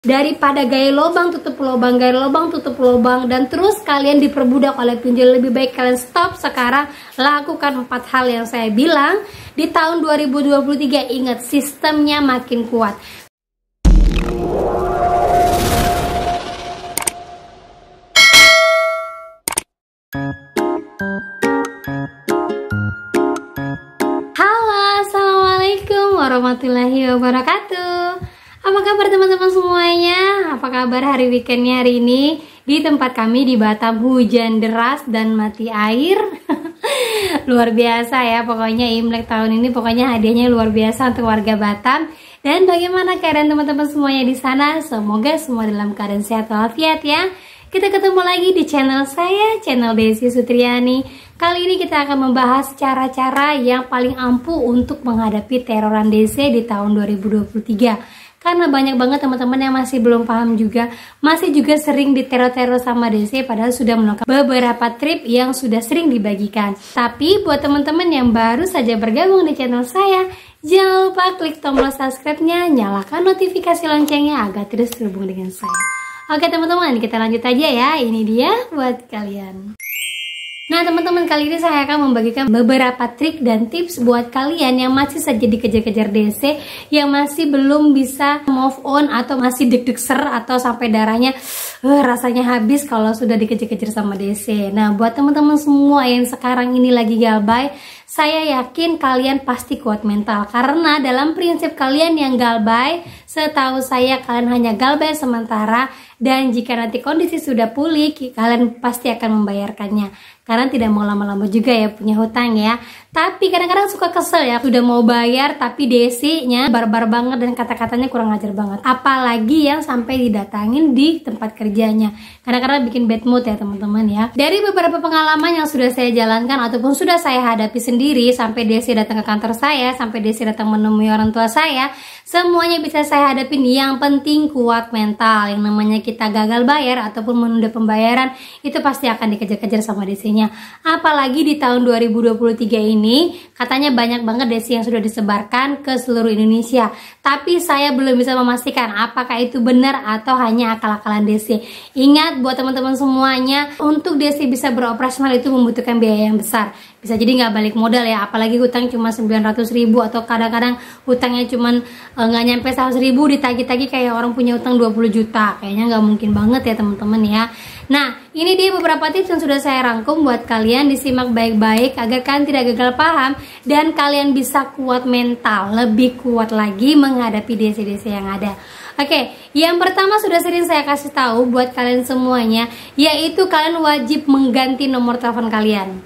Daripada gaya lubang tutup lubang, gaya lubang tutup lubang, dan terus kalian diperbudak oleh pinjol, lebih baik kalian stop sekarang. Lakukan 4 hal yang saya bilang di tahun 2023. Ingat, sistemnya makin kuat. Halo, assalamualaikum warahmatullahi wabarakatuh. Apa kabar teman-teman semuanya? Apa kabar hari weekendnya hari ini? Di tempat kami di Batam hujan deras dan mati air. Luar biasa ya, pokoknya Imlek tahun ini pokoknya hadiahnya luar biasa untuk warga Batam. Dan bagaimana keadaan teman-teman semuanya di sana? Semoga semua dalam keadaan sehat walafiat ya. Kita ketemu lagi di channel saya, channel Desi Sutriani. Kali ini kita akan membahas cara-cara yang paling ampuh untuk menghadapi teroran DC di tahun 2023. Karena banyak banget teman-teman yang masih belum paham juga, masih juga sering diteror-teror sama DC, padahal sudah melakukan beberapa trip yang sudah sering dibagikan. Tapi buat teman-teman yang baru saja bergabung di channel saya, jangan lupa klik tombol subscribe-nya, nyalakan notifikasi loncengnya agar terus terhubung dengan saya. Oke teman-teman, kita lanjut aja ya. Ini dia buat kalian. Nah teman-teman, kali ini saya akan membagikan beberapa trik dan tips buat kalian yang masih saja dikejar-kejar DC, yang masih belum bisa move on atau masih deg-deg ser atau sampai darahnya rasanya habis kalau sudah dikejar-kejar sama DC. Nah buat teman-teman semua yang sekarang ini lagi galbay, saya yakin kalian pasti kuat mental, karena dalam prinsip kalian yang galbay, setahu saya kalian hanya galbay sementara, dan jika nanti kondisi sudah pulih kalian pasti akan membayarkannya. Karena tidak mau lama-lama juga ya punya hutang ya. Tapi kadang-kadang suka kesel ya, sudah mau bayar tapi DC-nya barbar banget dan kata-katanya kurang ajar banget. Apalagi yang sampai didatangin di tempat kerjanya. Kadang-kadang bikin bad mood ya teman-teman ya. Dari beberapa pengalaman yang sudah saya jalankan ataupun sudah saya hadapi sendiri, sampai DC datang ke kantor saya, sampai DC datang menemui orang tua saya, semuanya bisa saya hadapin. Yang penting kuat mental. Yang namanya kita gagal bayar ataupun menunda pembayaran, itu pasti akan dikejar-kejar sama DC-nya. Apalagi di tahun 2023 ini katanya banyak banget DC yang sudah disebarkan ke seluruh Indonesia. Tapi saya belum bisa memastikan apakah itu benar atau hanya akal-akalan DC. Ingat buat teman-teman semuanya, untuk DC bisa beroperasional itu membutuhkan biaya yang besar. Bisa jadi nggak balik modal ya, apalagi hutang cuma 900.000 atau kadang-kadang hutangnya cuma nggak nyampe 100.000, ditagih-tagih kayak orang punya hutang 20 juta. Kayaknya nggak mungkin banget ya teman-teman ya. Nah ini dia beberapa tips yang sudah saya rangkum buat kalian, disimak baik-baik agar kalian tidak gagal paham dan kalian bisa kuat mental, lebih kuat lagi menghadapi DC-DC yang ada. Oke, yang pertama sudah sering saya kasih tahu buat kalian semuanya, yaitu kalian wajib mengganti nomor telepon kalian.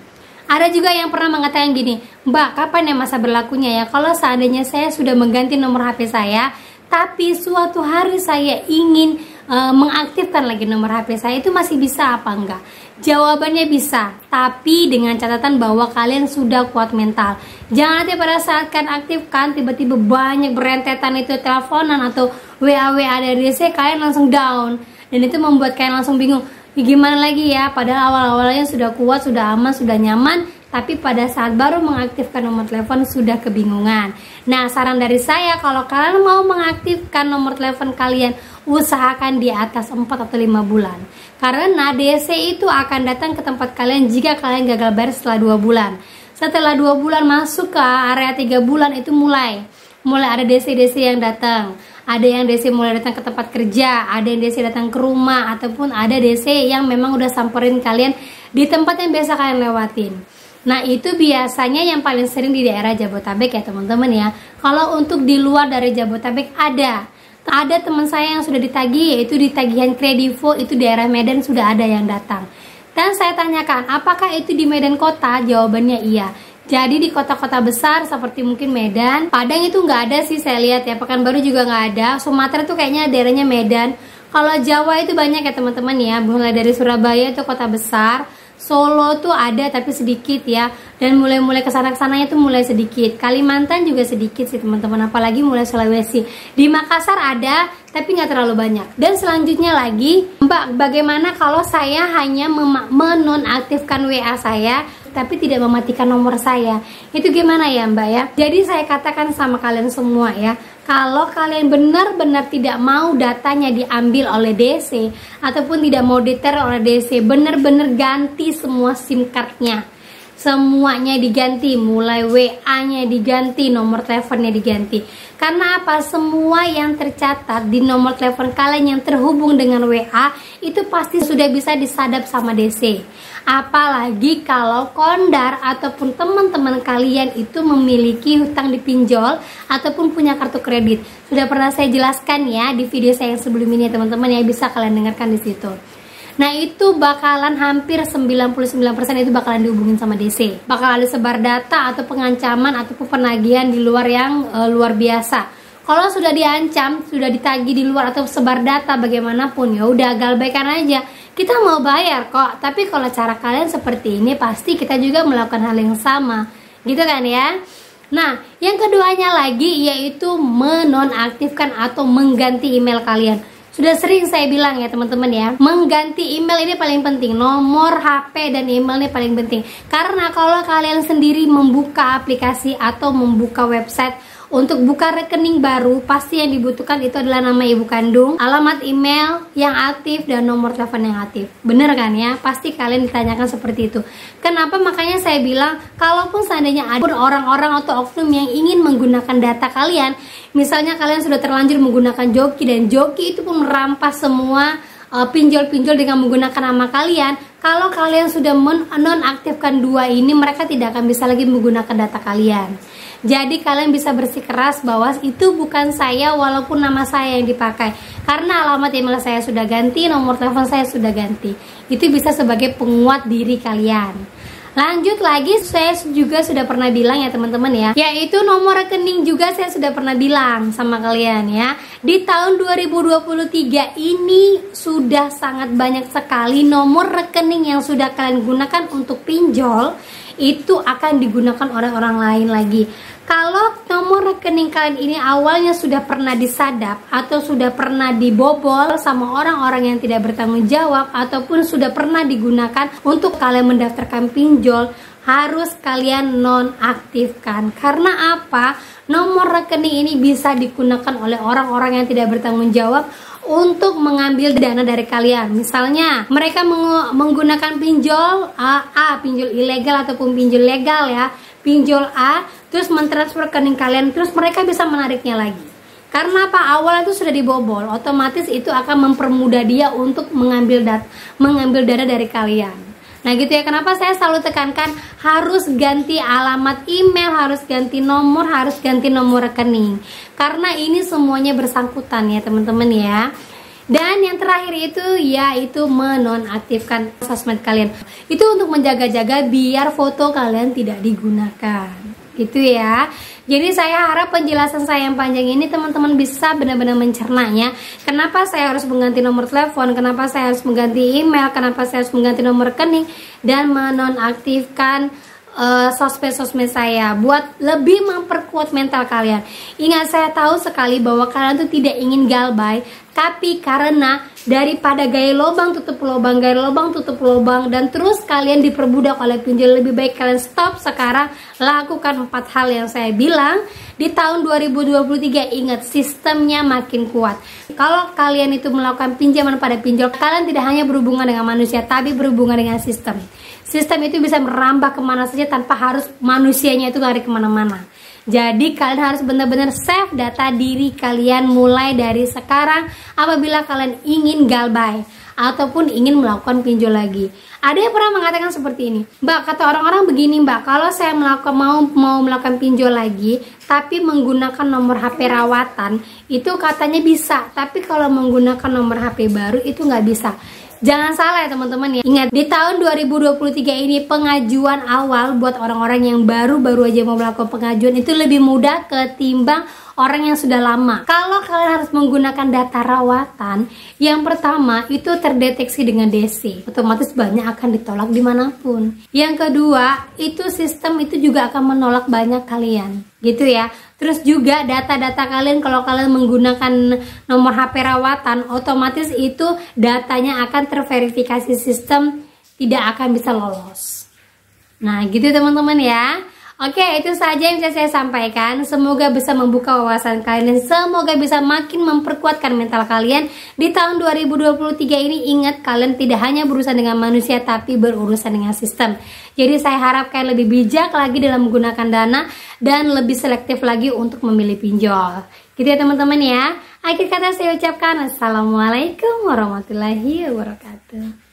Ada juga yang pernah mengatakan gini, Mbak, kapan ya masa berlakunya ya? Kalau seandainya saya sudah mengganti nomor HP saya, tapi suatu hari saya ingin mengaktifkan lagi nomor HP saya, itu masih bisa apa enggak? Jawabannya bisa, tapi dengan catatan bahwa kalian sudah kuat mental. Jangan nanti pada saat kalian aktifkan, tiba-tiba banyak berentetan itu teleponan atau WA dari DC, kalian langsung down. Dan itu membuat kalian langsung bingung. Gimana lagi ya, padahal awal-awalnya sudah kuat, sudah aman, sudah nyaman, tapi pada saat baru mengaktifkan nomor telepon sudah kebingungan. Nah saran dari saya, kalau kalian mau mengaktifkan nomor telepon kalian, usahakan di atas 4 atau 5 bulan. Karena DC itu akan datang ke tempat kalian jika kalian gagal bayar setelah 2 bulan. Setelah 2 bulan masuk ke area 3 bulan itu mulai ada DC-DC yang datang. Ada yang DC mulai datang ke tempat kerja, ada yang DC datang ke rumah, ataupun ada DC yang memang udah samperin kalian di tempat yang biasa kalian lewatin. Nah itu biasanya yang paling sering di daerah Jabodetabek ya teman-teman ya. Kalau untuk di luar dari Jabodetabek ada teman saya yang sudah ditagih, yaitu di tagihan Kredivo, itu daerah Medan sudah ada yang datang. Dan saya tanyakan, apakah itu di Medan kota? Jawabannya iya. Jadi di kota-kota besar seperti mungkin Medan, Padang itu nggak ada sih saya lihat ya, Pekanbaru juga nggak ada, Sumatera tuh kayaknya daerahnya Medan. Kalau Jawa itu banyak ya teman-teman ya, mulai dari Surabaya itu kota besar, Solo tuh ada tapi sedikit ya, dan mulai kesana-kesananya tuh mulai sedikit. Kalimantan juga sedikit sih teman-teman, apalagi mulai Sulawesi. Di Makassar ada tapi nggak terlalu banyak. Dan selanjutnya lagi, Mbak, bagaimana kalau saya hanya menonaktifkan WA saya tapi tidak mematikan nomor saya. Itu gimana ya Mbak ya? Jadi saya katakan sama kalian semua ya, kalau kalian benar-benar tidak mau datanya diambil oleh DC ataupun tidak mau diteror oleh DC, benar-benar ganti semua SIM cardnya. Semuanya diganti, mulai WA-nya diganti, nomor teleponnya diganti. Karena apa? Semua yang tercatat di nomor telepon kalian yang terhubung dengan WA itu pasti sudah bisa disadap sama DC. Apalagi kalau kondar ataupun teman-teman kalian itu memiliki hutang di pinjol ataupun punya kartu kredit. Sudah pernah saya jelaskan ya di video saya yang sebelum ini teman-teman ya, bisa kalian dengarkan di situ. Nah itu bakalan hampir 99% itu bakalan dihubungin sama DC. Bakal ada sebar data atau pengancaman ataupun penagihan di luar yang luar biasa. Kalau sudah diancam, sudah ditagih di luar atau sebar data bagaimanapun, ya udah galbaikan aja. Kita mau bayar kok. Tapi kalau cara kalian seperti ini, pasti kita juga melakukan hal yang sama, gitu kan ya. Nah, yang keduanya lagi yaitu menonaktifkan atau mengganti email kalian. Sudah sering saya bilang ya teman-teman ya, mengganti email ini paling penting. Nomor HP dan email ini paling penting. Karena kalau kalian sendiri membuka aplikasi atau membuka website untuk buka rekening baru, pasti yang dibutuhkan itu adalah nama ibu kandung, alamat email yang aktif, dan nomor telepon yang aktif. Bener kan ya? Pasti kalian ditanyakan seperti itu. Kenapa? Makanya saya bilang, kalaupun seandainya ada orang-orang atau oknum yang ingin menggunakan data kalian, misalnya kalian sudah terlanjur menggunakan Joki dan Joki itu pun merampas semua pinjol-pinjol dengan menggunakan nama kalian. Kalau kalian sudah menonaktifkan dua ini, mereka tidak akan bisa lagi menggunakan data kalian. Jadi kalian bisa bersikeras bahwa itu bukan saya walaupun nama saya yang dipakai. Karena alamat email saya sudah ganti, nomor telepon saya sudah ganti. Itu bisa sebagai penguat diri kalian. Lanjut lagi, saya juga sudah pernah bilang ya teman-teman ya, yaitu nomor rekening juga saya sudah pernah bilang sama kalian ya. Di tahun 2023 ini sudah sangat banyak sekali nomor rekening yang sudah kalian gunakan untuk pinjol, itu akan digunakan oleh orang lain lagi. Kalau nomor rekening kalian ini awalnya sudah pernah disadap atau sudah pernah dibobol sama orang-orang yang tidak bertanggung jawab ataupun sudah pernah digunakan untuk kalian mendaftarkan pinjol, harus kalian nonaktifkan. Karena apa? Nomor rekening ini bisa digunakan oleh orang-orang yang tidak bertanggung jawab untuk mengambil dana dari kalian. Misalnya mereka menggunakan pinjol A, pinjol ilegal ataupun pinjol legal ya, pinjol A, terus mentransfer rekening kalian, terus mereka bisa menariknya lagi. Karena apa? Awalnya itu sudah dibobol, otomatis itu akan mempermudah dia untuk mengambil dana dari kalian. Nah gitu ya, kenapa saya selalu tekankan harus ganti alamat email, harus ganti nomor, harus ganti nomor rekening. Karena ini semuanya bersangkutan ya teman-teman ya. Dan yang terakhir itu yaitu menonaktifkan sosmed kalian. Itu untuk menjaga-jaga biar foto kalian tidak digunakan. Gitu ya. Jadi saya harap penjelasan saya yang panjang ini teman-teman bisa benar-benar mencernanya. Kenapa saya harus mengganti nomor telepon, kenapa saya harus mengganti email, kenapa saya harus mengganti nomor rekening, dan menonaktifkan sosmed saya buat lebih memperkuat mental kalian. Ingat, saya tahu sekali bahwa kalian tuh tidak ingin galbay, tapi karena daripada gaya lubang tutup lubang, gaya lubang tutup lubang, dan terus kalian diperbudak oleh pinjol, lebih baik kalian stop sekarang. Lakukan 4 hal yang saya bilang. Di tahun 2023 ingat, sistemnya makin kuat. Kalau kalian itu melakukan pinjaman pada pinjol, kalian tidak hanya berhubungan dengan manusia, tapi berhubungan dengan sistem. Sistem itu bisa merambah kemana saja tanpa harus manusianya itu lari kemana-mana. Jadi kalian harus benar-benar save data diri kalian mulai dari sekarang apabila kalian ingin galbay ataupun ingin melakukan pinjol lagi. Ada yang pernah mengatakan seperti ini, Mbak, kata orang-orang begini Mbak, kalau saya mau melakukan pinjol lagi tapi menggunakan nomor HP rawatan itu katanya bisa, tapi kalau menggunakan nomor HP baru itu nggak bisa. Jangan salah ya teman-teman ya. Ingat, di tahun 2023 ini pengajuan awal buat orang-orang yang baru aja mau melakukan pengajuan itu lebih mudah ketimbang orang yang sudah lama. Kalau kalian harus menggunakan data rawatan, yang pertama itu terdeteksi dengan DC, otomatis banyak akan ditolak dimanapun. Yang kedua, itu sistem itu juga akan menolak banyak kalian, gitu ya. Terus juga data-data kalian kalau kalian menggunakan nomor HP rawatan, otomatis itu datanya akan terverifikasi sistem, tidak akan bisa lolos. Nah gitu teman-teman ya. Oke, itu saja yang bisa saya sampaikan. Semoga bisa membuka wawasan kalian dan semoga bisa makin memperkuatkan mental kalian di tahun 2023 ini. Ingat, kalian tidak hanya berurusan dengan manusia tapi berurusan dengan sistem. Jadi saya harap kalian lebih bijak lagi dalam menggunakan dana dan lebih selektif lagi untuk memilih pinjol. Gitu ya teman-teman ya. Akhir kata saya ucapkan assalamualaikum warahmatullahi wabarakatuh.